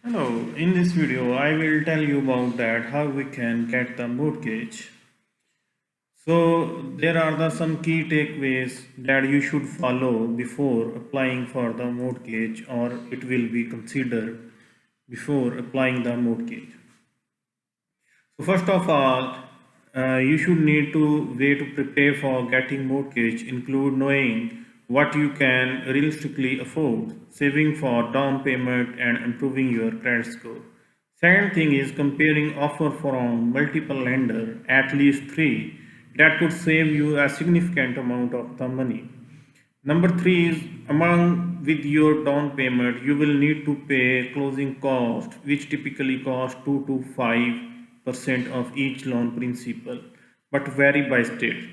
Hello, in this video I will tell you about that how we can get the mortgage. So there are some key takeaways that you should follow before applying for the mortgage or it will be considered before applying the mortgage. So first of all, you should need to way to prepare for getting mortgage include knowing what you can realistically afford, saving for down payment and improving your credit score. Second thing is comparing offer from multiple lender, at least three, that could save you a significant amount of the money. Number three is among with your down payment, you will need to pay closing cost, which typically cost 2 to 5% of each loan principal, but vary by state.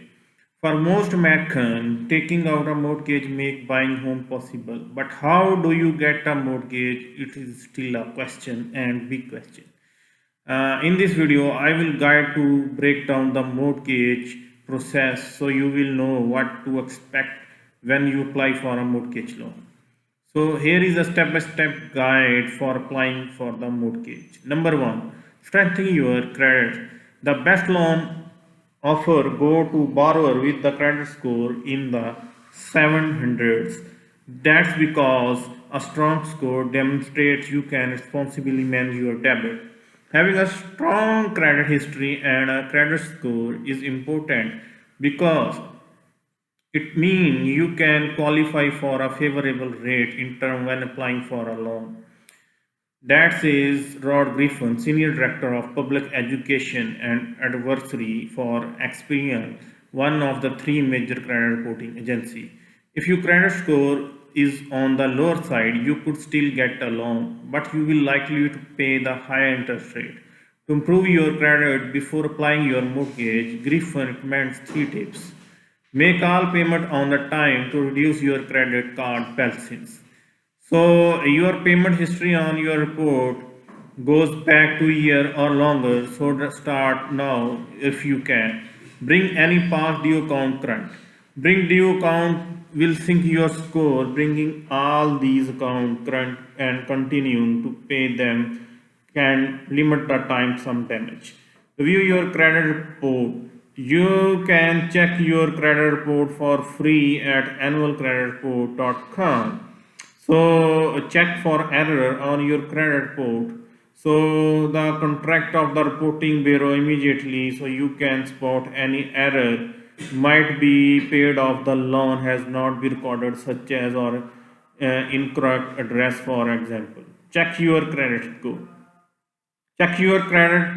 For most Americans, taking out a mortgage make buying home possible. But how do you get a mortgage? It is still a question and big question. In this video, I will guide to break down the mortgage process so you will know what to expect when you apply for a mortgage loan. So here is a step-by-step guide for applying for the mortgage. Number one, strengthen your credit. The best loan offer go to borrower with the credit score in the 700s. That's because a strong score demonstrates you can responsibly manage your debt. Having a strong credit history and a credit score is important because it means you can qualify for a favorable rate in term when applying for a loan. That says Rod Griffin, Senior Director of Public Education and Advisory for Experian, one of the three major credit reporting agencies. If your credit score is on the lower side, you could still get a loan, but you will likely to pay the higher interest rate. To improve your credit before applying your mortgage, Griffin recommends three tips. Make all payment on the time to reduce your credit card balances. So your payment history on your report goes back to a year or longer. So start now if you can. Bring any past due account current. Bring due account will sync your score. Bringing all these account current and continuing to pay them can limit the time some damage. Review your credit report. You can check your credit report for free at annualcreditreport.com. So check for error on your credit report. So the contract of the reporting bureau immediately so you can spot any error might be paid off the loan has not been recorded such as or incorrect address for example. Check your credit score. Check your credit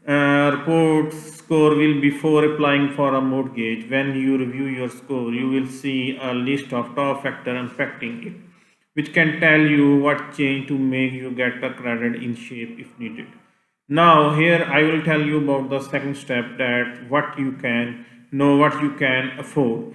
report score will before applying for a mortgage. When you review your score, you will see a list of top factors affecting it, which can tell you what change to make you get the credit in shape if needed. Now here I will tell you about the second step that what you can know what you can afford.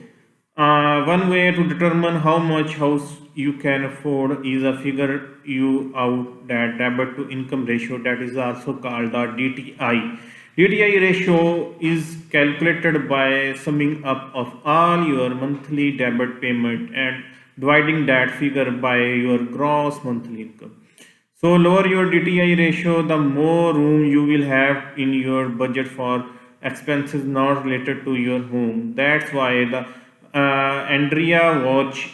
One way to determine how much house you can afford is a figure you out that debit to income ratio that is also called the DTI. DTI ratio is calculated by summing up of all your monthly debit payment and dividing that figure by your gross monthly income. So lower your DTI ratio, the more room you will have in your budget for expenses not related to your home. That's why the Andrea Watch,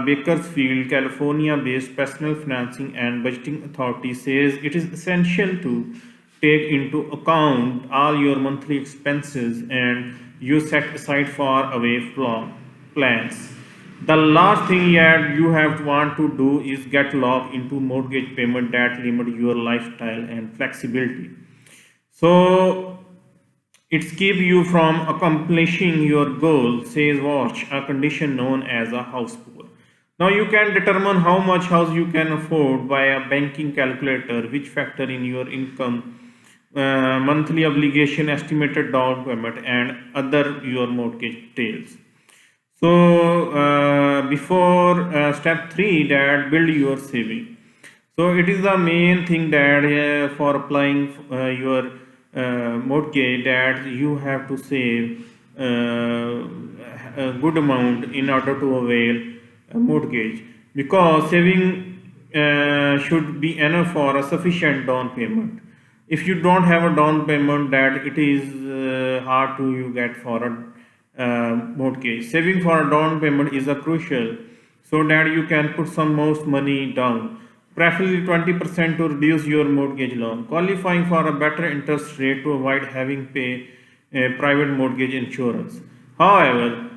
Bakersfield, California-based personal financing and budgeting authority says it is essential to take into account all your monthly expenses and you set aside far away from plans. The last thing yet you have to want to do is get locked into mortgage payment that limit your lifestyle and flexibility. So it's keep you from accomplishing your goal, says Watch, a condition known as a house poor. Now you can determine how much house you can afford by a banking calculator, which factor in your income, monthly obligation, estimated down payment, and other your mortgage details. So before step three, that build your saving. So it is the main thing that for applying your mortgage that you have to save a good amount in order to avail a mortgage because saving should be enough for a sufficient down payment. If you don't have a down payment, that it is hard to you get for a mortgage. Saving for a down payment is a crucial so that you can put some most money down, preferably 20% to reduce your mortgage loan. Qualifying for a better interest rate to avoid having pay private mortgage insurance. However,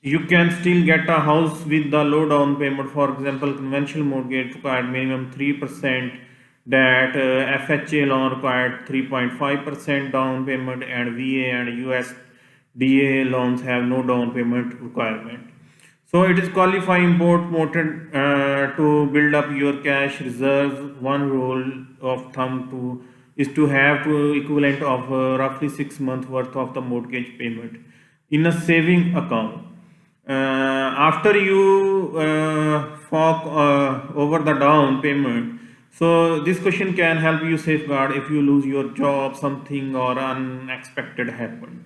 you can still get a house with the low down payment. For example, conventional mortgage required minimum 3%, that FHA loan required 3.5% down payment, and VA and USDA loans have no down payment requirement. So it is qualifying important to build up your cash reserves. One rule of thumb to is to have to equivalent of roughly 6 months worth of the mortgage payment in a saving account. After you fork over the down payment, so this question can help you safeguard if you lose your job, something or unexpected happen.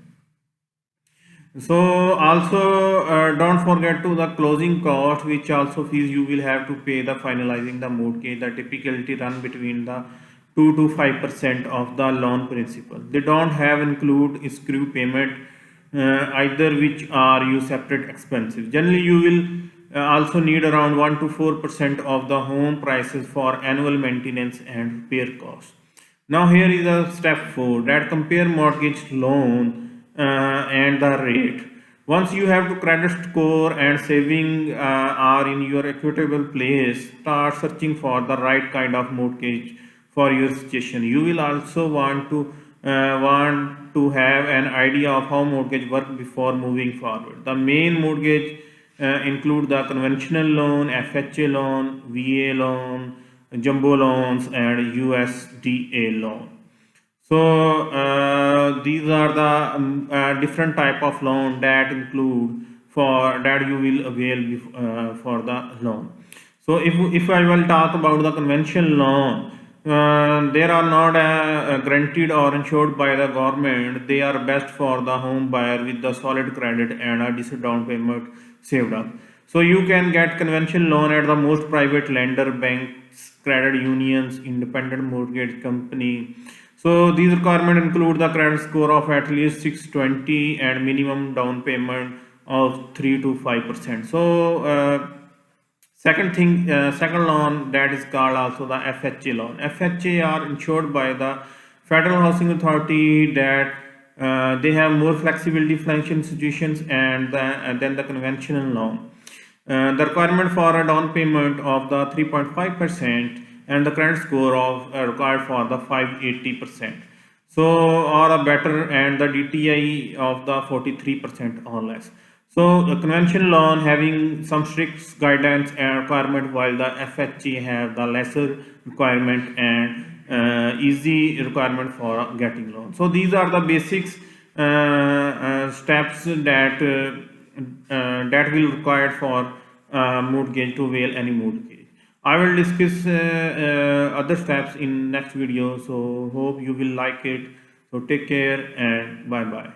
So also don't forget to the closing cost, which also fees you will have to pay the finalizing the mortgage. The typically run between the 2 to 5% of the loan principal. They don't have include escrow payment either, which are you separate expenses. Generally you will also need around 1 to 4% of the home prices for annual maintenance and repair costs. Now here is a step 4, that compare mortgage loan and the rate. Once you have to credit score and saving are in your equitable place, start searching for the right kind of mortgage for your situation. You will also want to have an idea of how mortgage work before moving forward. The main mortgage include the conventional loan, FHA loan, VA loan, jumbo loans, and USDA loan. So these are the different type of loan that include for that you will avail for the loan. So if I will talk about the conventional loan, they are not guaranteed or insured by the government. They are best for the home buyer with the solid credit and a decent down payment saved up. So you can get conventional loan at the most private lender, banks, credit unions, independent mortgage company. So these requirements include the credit score of at least 620 and minimum down payment of 3 to 5%. So second loan that is called also the FHA loan. FHA are insured by the Federal Housing Authority, that they have more flexibility financial institutions and than the conventional loan. The requirement for a down payment of the 3.5% and the credit score of required for the 580%. So or a better, and the DTI of the 43% or less. So a conventional loan having some strict guidance and requirement, while the FHA have the lesser requirement and easy requirement for getting loan. So these are the basics steps that will required for mortgage to avail any mortgage. I will discuss other steps in next video. So hope you will like it. So take care and bye bye.